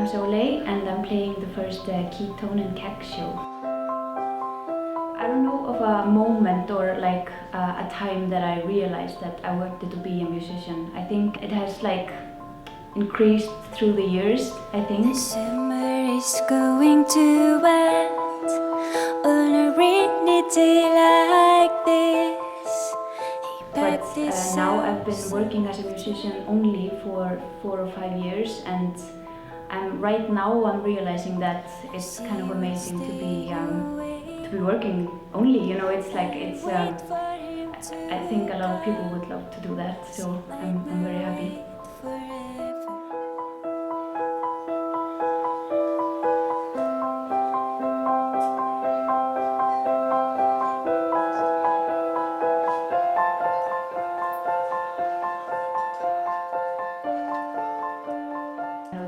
I'm Soleil and I'm playing the first KÍTÓN+KEX show. I don't know of a moment or like a time that I realized that I wanted to be a musician. I think it has like increased through the years, I think. The summer is going to end on a rainy day like this. But now I've been working as a musician only for 4 or 5 years, and right now I'm realizing that it's kind of amazing to be working only. You know, it's like I think a lot of people would love to do that, so I'm very happy.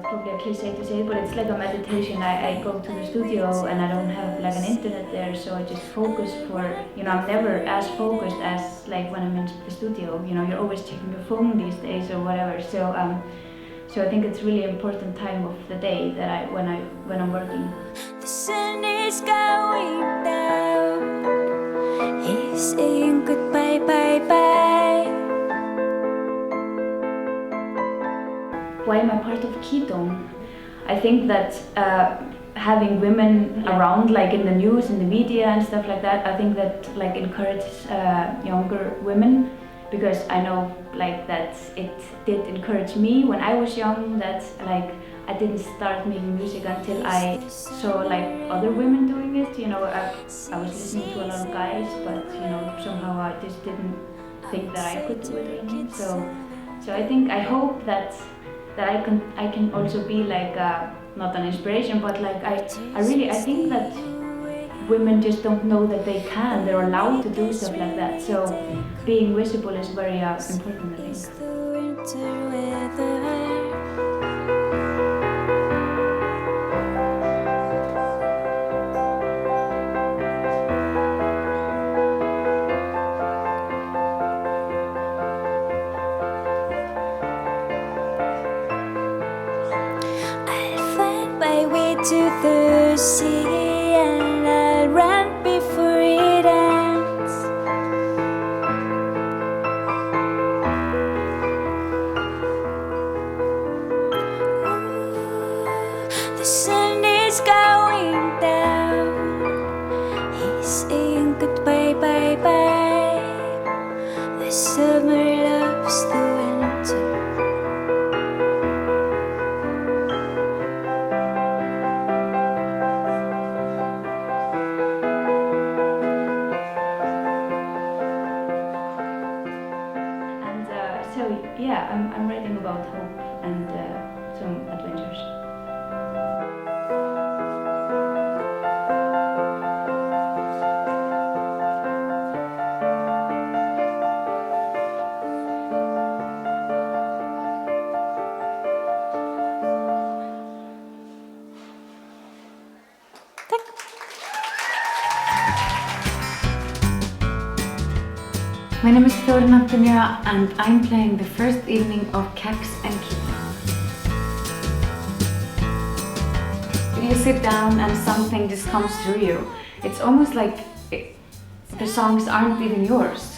Probably a cliche to say, but it's like a meditation. I go to the studio and I don't have like an internet there, so I just focus for, you know, I'm never as focused as like when I'm in the studio. You know, you're always checking your phone these days or whatever. So I think it's really important time of the day that when I'm working. The sun is going down. He's saying goodbye, bye, bye. Why am I part of KÍTÓN? I think that having women around, like in the news, in the media and stuff like that, I think that like encourages younger women, because I know like that it did encourage me when I was young, that like I didn't start making music until I saw like other women doing it. You know, I was listening to a lot of guys, but you know, somehow I just didn't think that I could do it or something. So I hope that I can also be like not an inspiration, but like I think that women just don't know that they can. They're allowed to do stuff like that. So being visible is very important, I think. To the sea and I'll run before it ends. The sun is going down. He's saying goodbye, bye, bye. The summer loves the winter. So yeah, I'm writing about hope and some adventures. My name is Thoroddsen and I'm playing the first evening of KEX and KÍTON. You sit down and something just comes through you. It's almost like the songs aren't even yours.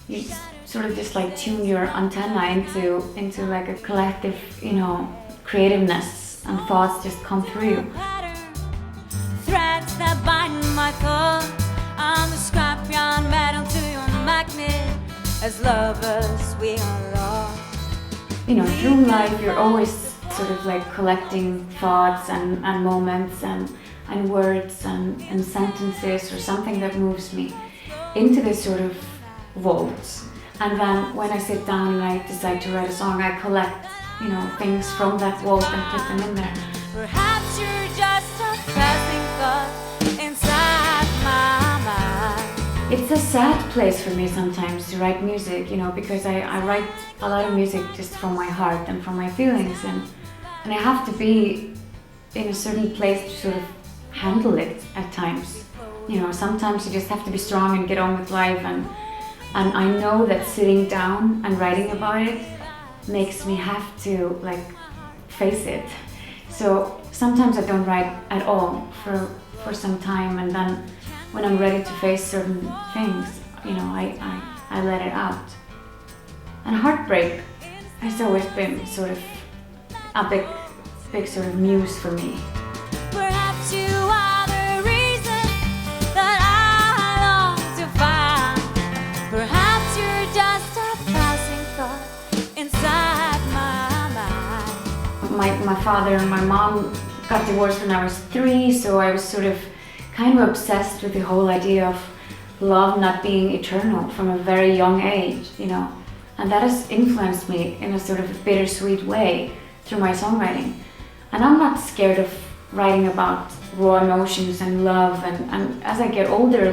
You sort of just like tune your antenna into like a collective, you know, creativeness, and thoughts just come through you. Threads that bind my thoughts, I'm the scrap yarn metal to your magnet. As lovers we are lost. You know, through life you're always sort of like collecting thoughts and moments and words and sentences or something that moves me into this sort of vault. And then when I sit down and I decide to write a song, I collect, you know, things from that vault and put them in there. Perhaps you're just a passing thought inside my mind. It's a sad place for me sometimes to write music, you know, because I write a lot of music just from my heart and from my feelings, and I have to be in a certain place to sort of handle it at times. You know, sometimes you just have to be strong and get on with life, and I know that sitting down and writing about it makes me have to like face it. So sometimes I don't write at all for some time, and then when I'm ready to face certain things, I let it out. And heartbreak has always been sort of a big sort of muse for me. Perhaps you are the reason that I long to find. Perhaps you're just a passing thought inside my mind. My father and my mom got divorced when I was 3, so I was sort of kind of obsessed with the whole idea of love not being eternal from a very young age, and that has influenced me in a sort of bittersweet way through my songwriting. And I'm not scared of writing about raw emotions and love, and as I get older,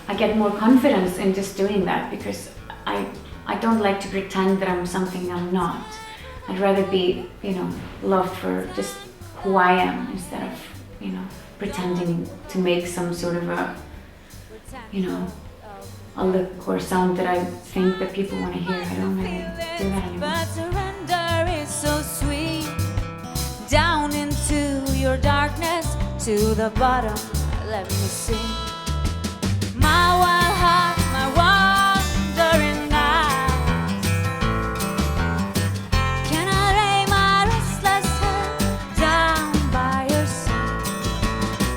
I get more confidence in just doing that, because I don't like to pretend that I'm something I'm not. I'd rather be, loved for just who I am instead of, pretending to make some sort of a look or sound that I think that people want to hear. I don't really do that anymore. But surrender is so sweet. Down into your darkness, to the bottom, let me see. My wild heart, my wandering eyes. Can I lay my restless head down by your side?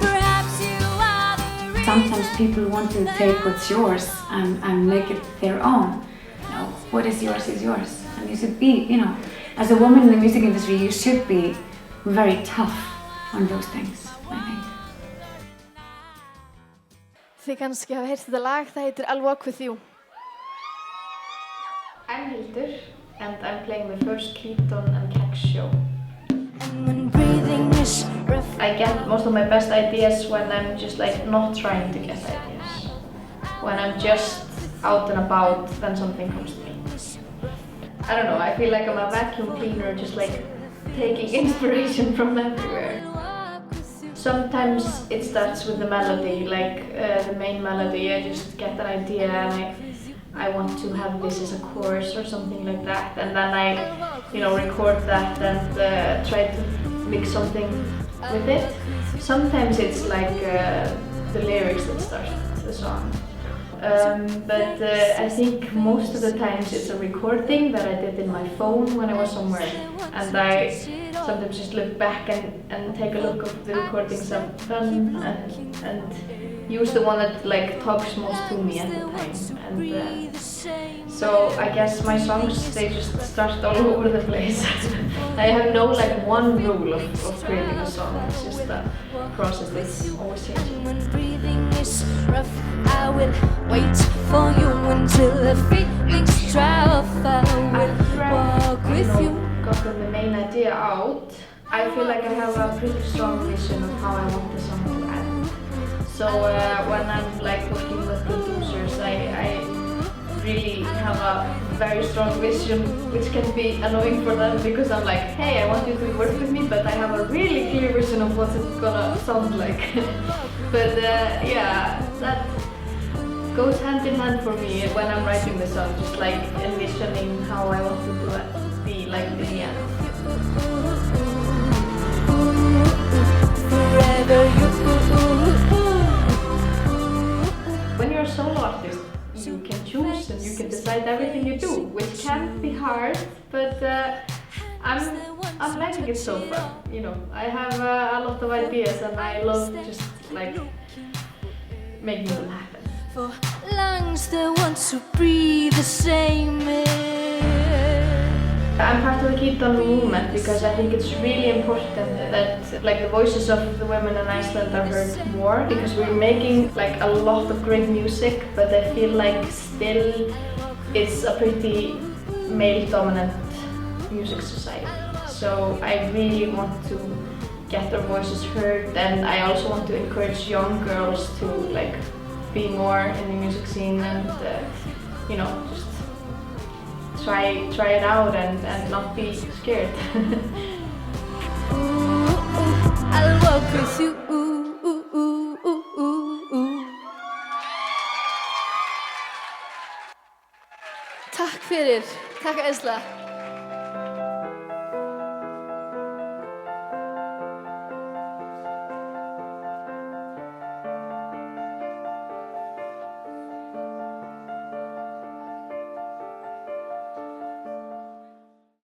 Perhaps you are the reason. Sometimes people want to take what's yours and make it their own. What is yours, and you should be, as a woman in the music industry, you should be very tough on those things, I think. Þið kannski hafa heyrt þetta lag, það heitir I'll Walk With You. I'm Hildur, and I'm playing the first KÍTÓN and KEX show. And when breathing is rough, I get most of my best ideas when I'm just not trying to get ideas. When I'm just out and about, then something comes to me. I don't know, I feel like I'm a vacuum cleaner, just taking inspiration from everywhere. Sometimes it starts with the melody, the main melody. I just get an idea and I want to have this as a chorus or something like that, and then I, record that and try to mix something with it. Sometimes it's the lyrics that start the song. But I think most of the times it's a recording that I did in my phone when I was somewhere, and I sometimes just look back and take a look of the recordings I've done and use the one that talks most to me at the time. And so I guess my songs, they just start all over the place. I have no one rule of creating a song. It's just a process that's always changing. when breathing is rough, I will wait for you until the feelings drop. I will walk with you. Gotten the main idea out, I feel like I have a pretty strong vision of how I want the song to end. So when I'm working with producers, I really have a very strong vision, which can be annoying for them because I'm hey, I want you to work with me, but I have a really clear vision of what it's gonna sound like. But yeah, that goes hand in hand for me when I'm writing the song, just envisioning how I want it to be in the end. Forever you. When you're a solo artist, you can choose and you can decide everything you do, which can be hard, but I'm liking it so far. I have a lot of ideas and I love just making them happen. For lungs that want to breathe the same air. I'm part of the KÍTÓN movement because I think it's really important that the voices of the women in Iceland are heard more, because we're making a lot of great music, but I feel still it's a pretty male-dominant music society. So I really want to get their voices heard, and I also want to encourage young girls to be more in the music scene and just try it out and not be scared. I'll walk with you. Takk fyrir, takk æðislega.